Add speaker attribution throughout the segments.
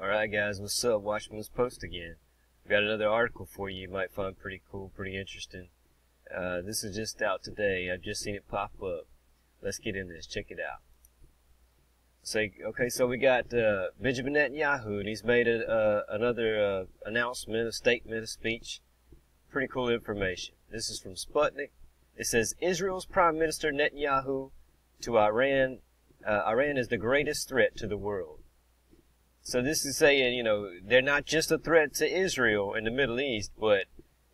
Speaker 1: Alright guys, what's up? Watchman's Post again. Got another article for you might find pretty cool, pretty interesting. This is just out today. I've just seen it pop up. Let's get in this. Check it out. So we got Benjamin Netanyahu, and he's made another announcement, a statement, a speech. Pretty cool information. This is from Sputnik. It says, Israel's Prime Minister Netanyahu to Iran. Iran is the greatest threat to the world. So this is saying, you know, they're not just a threat to Israel in the Middle East, but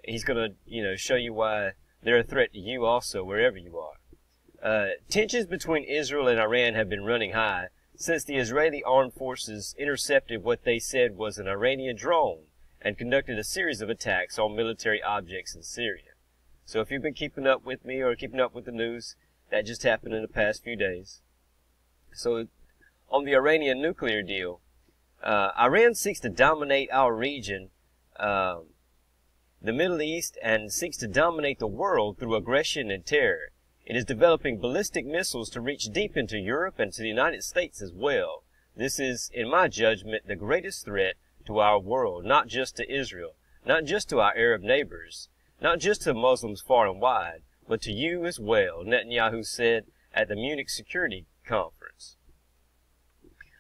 Speaker 1: he's going to, you know, show you why they're a threat to you also, wherever you are. Tensions between Israel and Iran have been running high since the Israeli armed forces intercepted what they said was an Iranian drone and conducted a series of attacks on military objects in Syria. So if you've been keeping up with me or keeping up with the news, that just happened in the past few days. So on the Iranian nuclear deal, Iran seeks to dominate our region, the Middle East, and seeks to dominate the world through aggression and terror. It is developing ballistic missiles to reach deep into Europe and to the United States as well. This is, in my judgment, the greatest threat to our world, not just to Israel, not just to our Arab neighbors, not just to Muslims far and wide, but to you as well, Netanyahu said at the Munich Security Conference.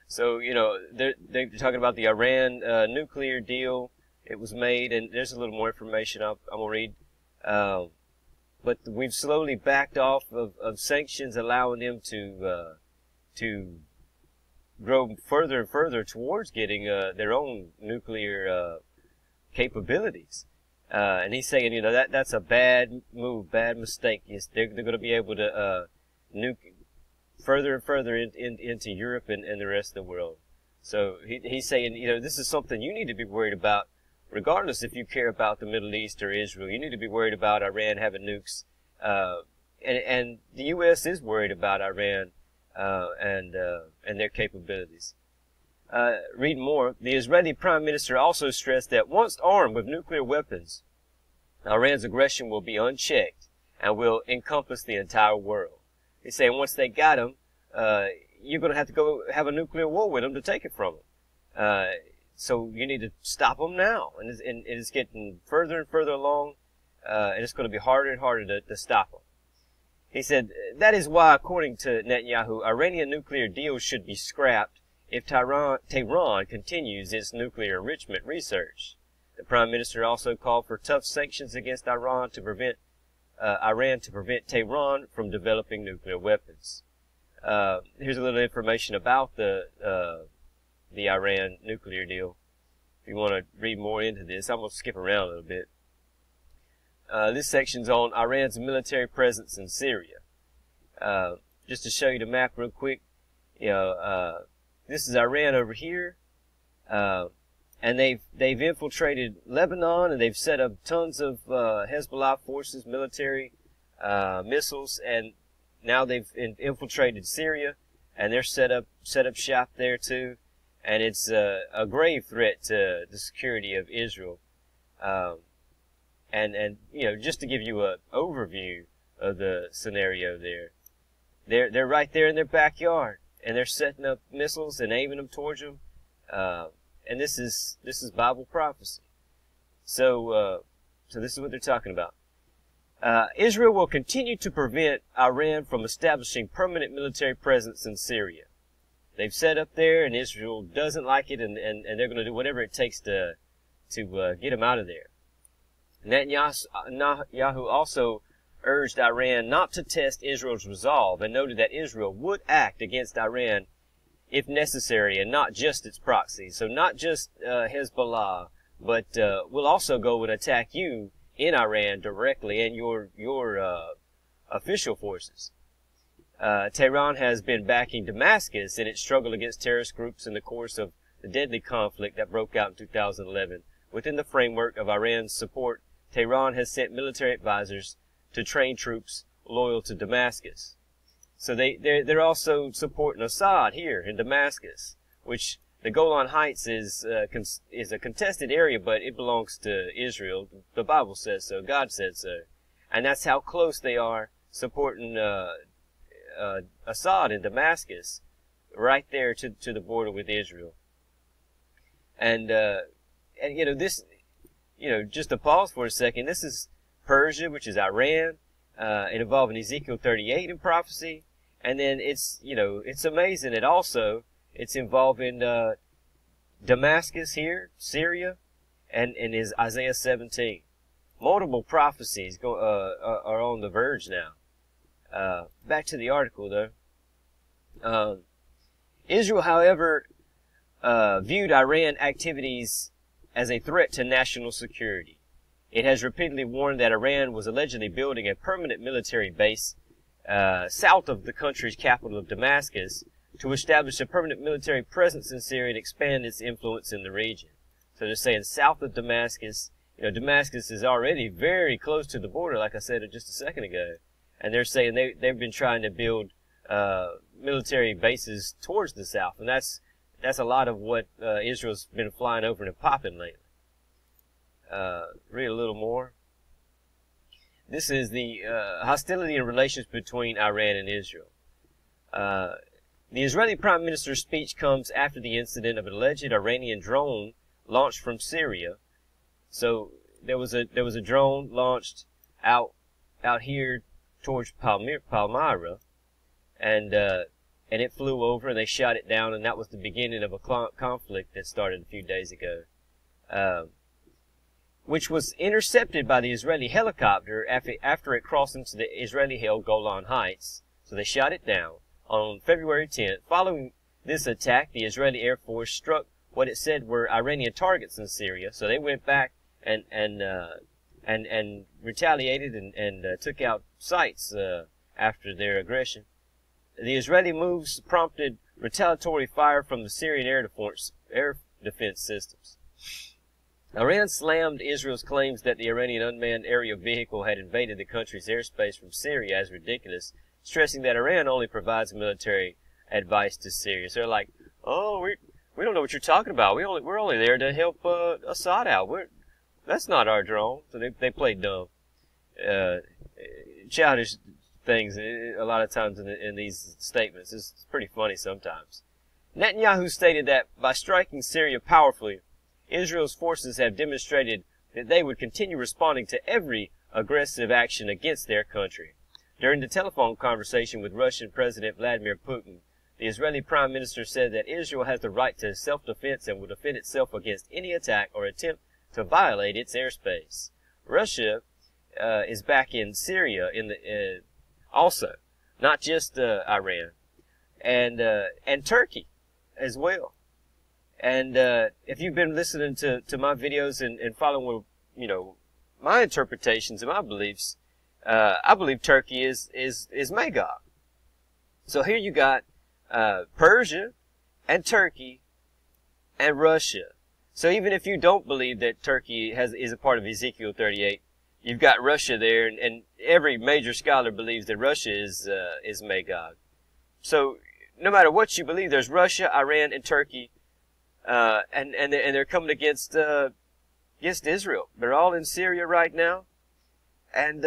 Speaker 1: So, you know, they're talking about the Iran nuclear deal. It was made, and there's a little more information I'm going to read. But we've slowly backed off of sanctions, allowing them to grow further and further towards getting their own nuclear capabilities. And he's saying, you know, that's a bad move, bad mistake. Yes, they're going to be able to nuke further and further into Europe and the rest of the world. So he's saying, you know, this is something you need to be worried about, regardless if you care about the Middle East or Israel. You need to be worried about Iran having nukes. And the U.S. is worried about Iran and their capabilities. Read more. The Israeli Prime Minister also stressed that once armed with nuclear weapons, Iran's aggression will be unchecked and will encompass the entire world. He's saying once they got them, you're going to have to go have a nuclear war with them to take it from them. So you need to stop them now. And it's getting further and further along, and it's going to be harder and harder to stop them. He said, that is why, according to Netanyahu, Iranian nuclear deals should be scrapped if Tehran continues its nuclear enrichment research. The Prime Minister also called for tough sanctions against Iran to prevent Tehran from developing nuclear weapons. Here's a little information about the Iran nuclear deal. If you want to read more into this, I'm going to skip around a little bit. This section's on Iran's military presence in Syria. Just to show you the map real quick, you know, this is Iran over here, and they've infiltrated Lebanon, and they've set up tons of Hezbollah forces, military missiles, and now they've infiltrated Syria, and they're set up shop there too, and it's a grave threat to the security of Israel. And you know, just to give you an overview of the scenario there, they're right there in their backyard, and they're setting up missiles and aiming them towards them. And this is Bible prophecy. So this is what they're talking about. Israel will continue to prevent Iran from establishing permanent military presence in Syria. They've set up there, and Israel doesn't like it, and they're going to do whatever it takes to get them out of there. Netanyahu also urged Iran not to test Israel's resolve and noted that Israel would act against Iran if necessary, and not just its proxies. So not just Hezbollah, but we'll also go and attack you in Iran directly and your official forces. Tehran has been backing Damascus in its struggle against terrorist groups in the course of the deadly conflict that broke out in 2011. Within the framework of Iran's support, Tehran has sent military advisors to train troops loyal to Damascus. So they're also supporting Assad here in Damascus, which the Golan Heights is a contested area, but it belongs to Israel. The Bible says so. God said so. And that's how close they are supporting Assad in Damascus, right there to the border with Israel. And you know, this, you know, just to pause for a second, this is Persia, which is Iran, it involving Ezekiel 38 in prophecy. And then it's, you know, it's amazing that also it's involving Damascus here, Syria, and is Isaiah 17. Multiple prophecies are on the verge now. Back to the article, though. Israel, however, viewed Iran activities as a threat to national security. It has repeatedly warned that Iran was allegedly building a permanent military base south of the country's capital of Damascus to establish a permanent military presence in Syria and expand its influence in the region. So they're saying south of Damascus. You know, Damascus is already very close to the border, like I said just a second ago. And they're saying they've been trying to build military bases towards the south. And that's a lot of what Israel's been flying over and popping lately. Read a little more. This is the hostility and relations between Iran and Israel. The Israeli Prime Minister's speech comes after the incident of an alleged Iranian drone launched from Syria. So there was a drone launched out here towards Palmyra, and it flew over and they shot it down, and that was the beginning of a conflict that started a few days ago, which was intercepted by the Israeli helicopter after it crossed into the Israeli-held Golan Heights. So they shot it down on February 10th. Following this attack, the Israeli Air Force struck what it said were Iranian targets in Syria. So they went back and retaliated and took out sites after their aggression. The Israeli moves prompted retaliatory fire from the Syrian air defense systems. Iran slammed Israel's claims that the Iranian unmanned aerial vehicle had invaded the country's airspace from Syria as ridiculous, stressing that Iran only provides military advice to Syria. So they're like, oh, we don't know what you're talking about. We're only there to help Assad out. That's not our drone. So they play dumb, childish things a lot of times in these statements. It's pretty funny sometimes. Netanyahu stated that by striking Syria powerfully, Israel's forces have demonstrated that they would continue responding to every aggressive action against their country. During the telephone conversation with Russian President Vladimir Putin, the Israeli Prime Minister said that Israel has the right to self-defense and will defend itself against any attack or attempt to violate its airspace. Russia is back in Syria also, not just Iran, and Turkey as well. And if you've been listening to my videos and following, you know, my interpretations and my beliefs, I believe Turkey is Magog. So here you got Persia and Turkey and Russia. So even if you don't believe that Turkey is a part of Ezekiel 38, you've got Russia there, and every major scholar believes that Russia is Magog. So no matter what you believe, there's Russia, Iran, and Turkey, and they're coming against Israel. They're all in Syria right now, and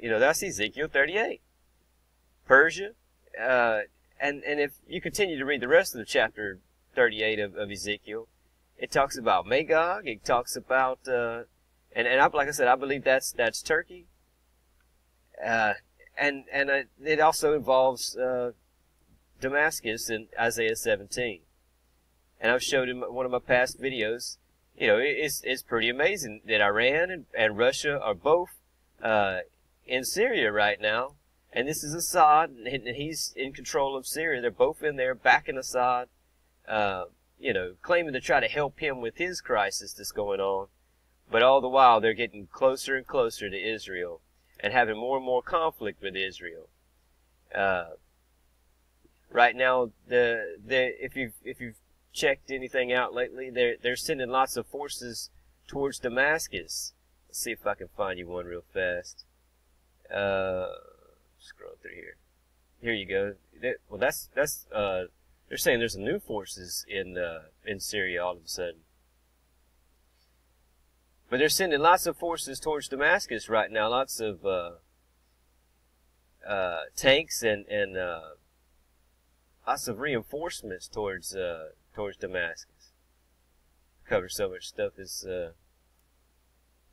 Speaker 1: you know, that's Ezekiel 38. Persia, and if you continue to read the rest of the chapter 38 of Ezekiel, it talks about Magog. It talks about like I said, I believe that's Turkey. And it also involves Damascus in Isaiah 17. And I've showed in one of my past videos. You know, it's pretty amazing that Iran and Russia are both in Syria right now. And this is Assad, and he's in control of Syria. They're both in there backing Assad, you know, claiming to try to help him with his crisis that's going on. But all the while, they're getting closer and closer to Israel and having more and more conflict with Israel. Right now, if you've checked anything out lately, they're sending lots of forces towards Damascus. Let's see if I can find you one real fast. Scroll through here. Here you go. Well, they're saying there's some new forces in Syria all of a sudden. But they're sending lots of forces towards Damascus right now. Lots of tanks and lots of reinforcements towards Damascus. cover so much stuff is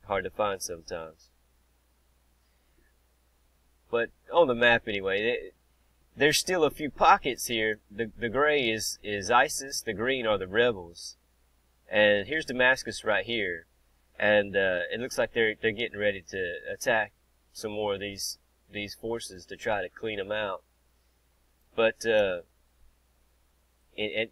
Speaker 1: hard to find sometimes. But on the map anyway, there's still a few pockets here. The gray is ISIS, the green are the rebels. And here's Damascus right here. And it looks like they're getting ready to attack some more of these forces to try to clean them out. But and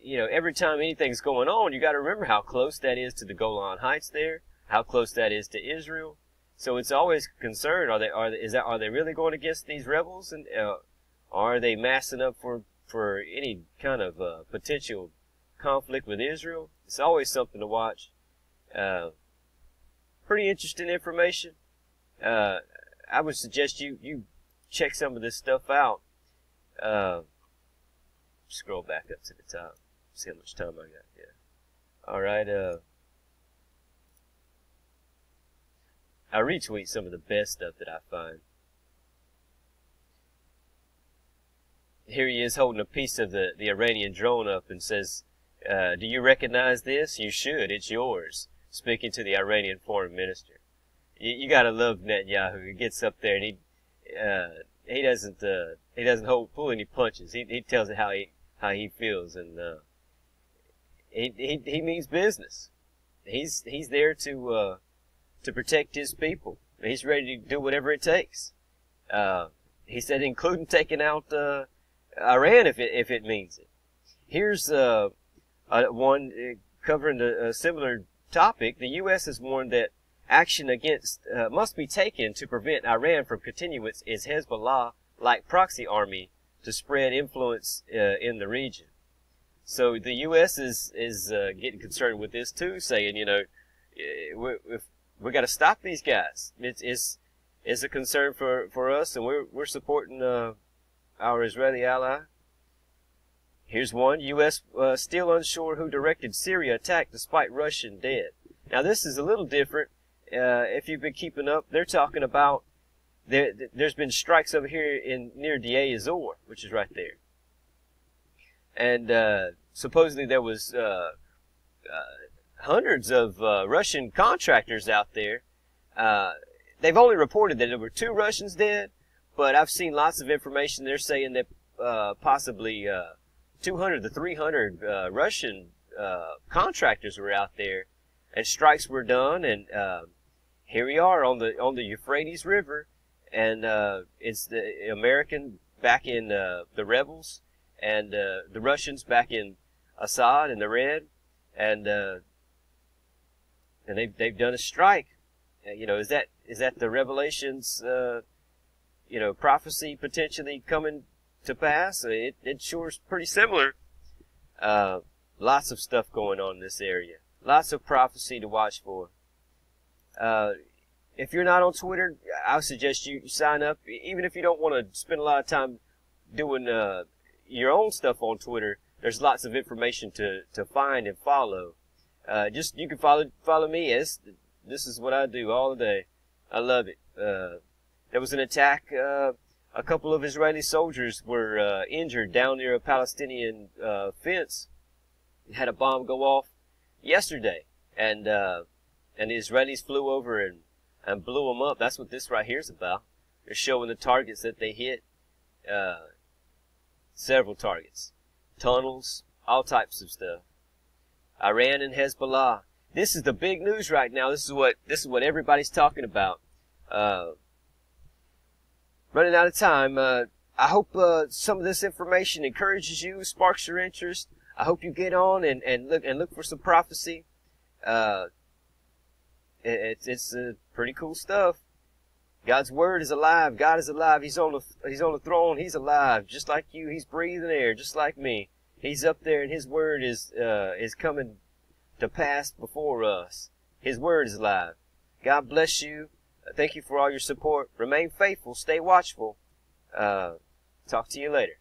Speaker 1: you know, every time anything's going on, you got to remember how close that is to the Golan Heights there, how close that is to Israel. So it's always a concern. Are they really going against these rebels, and are they massing up for any kind of potential conflict with Israel? It's always something to watch. Pretty interesting information. I would suggest you check some of this stuff out. Scroll back up to the top. See how much time I got. Yeah. All right. I retweet some of the best stuff that I find. Here he is holding a piece of the Iranian drone up and says, "Do you recognize this? You should. It's yours." Speaking to the Iranian foreign minister. You gotta love Netanyahu. He gets up there and he doesn't pull any punches. He tells it how he feels, and he means business. He's there to protect his people. He's ready to do whatever it takes. He said, including taking out Iran if it means it. Here's one covering a similar topic. The U.S. has warned that action must be taken to prevent Iran from continuing its Hezbollah-like proxy army to spread influence in the region. So the U.S. is getting concerned with this too, saying, you know, we got to stop these guys. It's a concern for us, and we're supporting our Israeli ally. Here's one. U.S. Still unsure who directed Syria attack despite Russian dead. Now this is a little different. If you've been keeping up, they're talking about there's been strikes over here near Deir ez-Zor, which is right there. And supposedly there was hundreds of Russian contractors out there. They've only reported that there were 2 Russians dead, but I've seen lots of information. They're saying that possibly 200 to 300 Russian contractors were out there, and strikes were done. And here we are on the Euphrates River, and it's the American back in the rebels, and the Russians back in Assad and the Red, and they've done a strike. You know, is that the Revelations prophecy potentially coming to pass? It sure is pretty similar. Lots of stuff going on in this area. Lots of prophecy to watch for. If you're not on Twitter, I would suggest you sign up. Even if you don't want to spend a lot of time doing your own stuff on Twitter, there's lots of information to find and follow. You can follow me. This is what I do all day. I love it. There was an attack. A couple of Israeli soldiers were injured down near a Palestinian fence. Had a bomb go off yesterday, and the Israelis flew over and blew them up. That's what this right here is about. They're showing the targets that they hit. Several targets, tunnels, all types of stuff. Iran and Hezbollah. This is the big news right now. This is what everybody's talking about. Running out of time. I hope some of this information encourages you, sparks your interest. I hope you get on and look for some prophecy. It's pretty cool stuff. God's word is alive. God is alive. He's on the throne. He's alive, just like you. He's breathing air, just like me. He's up there, and His word is coming to pass before us. His word is alive. God bless you. Thank you for all your support. Remain faithful. Stay watchful. Talk to you later.